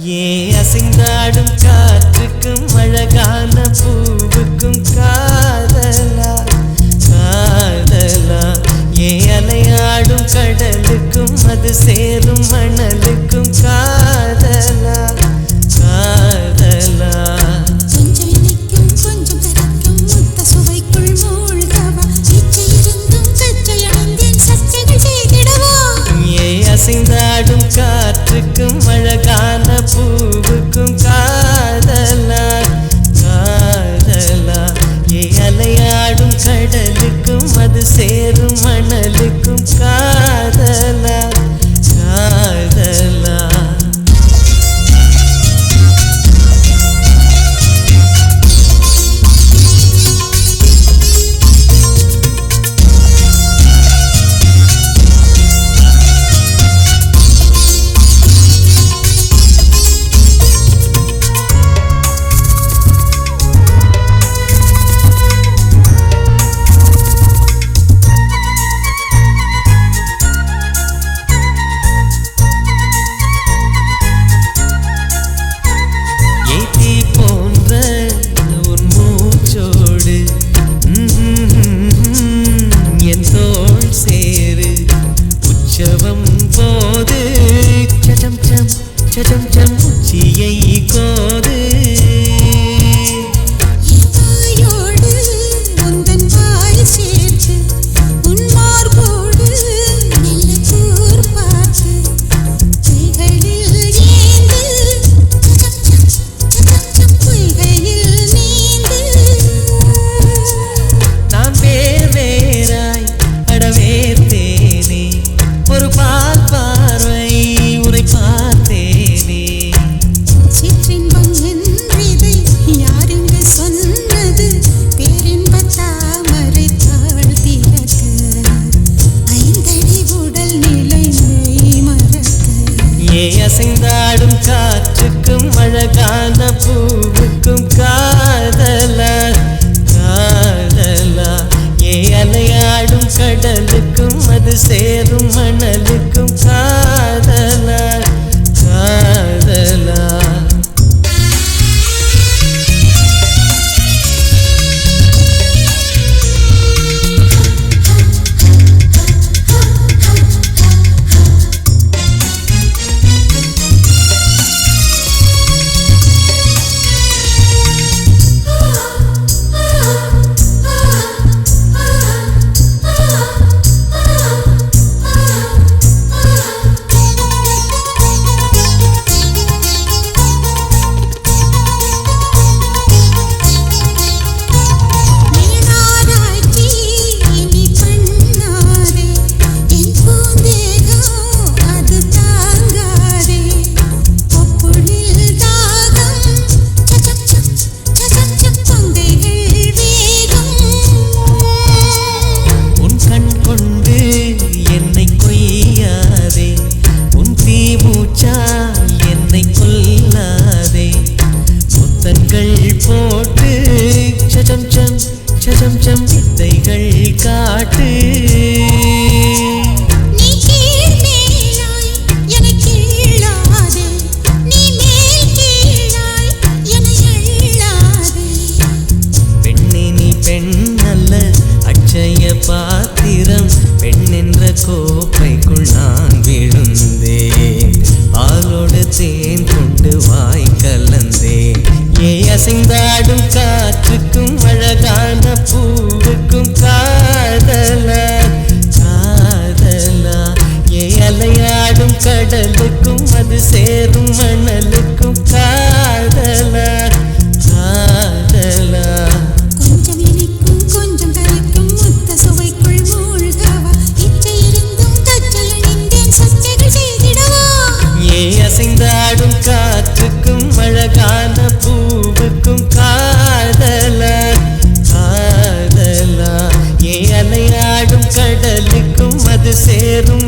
அசைந்தாடும் காற்றுக்கும் அழகான பூவுக்கும் காதலா காதலா அலையாடும் கடலுக்கும் அது சேரும் மணலுக்கும் காதலா காதலா அசைந்தாடும் காற்றுக்கும் அழகான பூவுக்கும் காதலா காதலா அலையாடும் கடலுக்கும் அது சேரும் மணலுக்கும் காதலா காதலா உச்சியை கோது உந்தன் வாய் சேர்த்து உன்மார்போடு நல்ல கூர் பார்த்து கைகளில் ஏந்து பொய்கையில் நீந்து நான் வேறாய் அடவேத்தேனே ஒரு பால் பார்வை உரை பார்த்தே அசைந்தாடும் காற்றுக்கும் அழகான பூவுக்கும் காதலா காதலா அலையாடும் கடலுக்கும் அது சேரும் மணலுக்கும் காதலா காதலா போட்டு வித்தைகள் காட்டு நீ கீழ் மேலாய் என கீழாதே நீ மேல் கீழாய் என எழாதே பெண்ணே நீ பெண் அல்ல அட்சய பாத்திரம் பெண் என்ற கோப்பைக்குள் நான் விழுந்தே ஆளோடு தேன் கொண்டு வாய் கலந்தே அசைந்தாடும் காற்றுக்கும் அழகான பூவுக்கும் காதலா காதலா அலையாடும் கடலுக்கும் அது சேரும் மணலுக்கும் காதலா காதலா கொஞ்சம் இனிக்கும் கொஞ்சம் கரைக்கும் முத்த சுவைக்குள் மூழ்கவா இச்சை இருந்தும் கச்சல் அணிந்தேன் சச்சைகள் செய்திடவா அசைந்தாடும் காற்றுக்கும் அழகான பூவுக்கும் காதலா காதலா அலையாடும் கடலுக்கும் அது சேரும்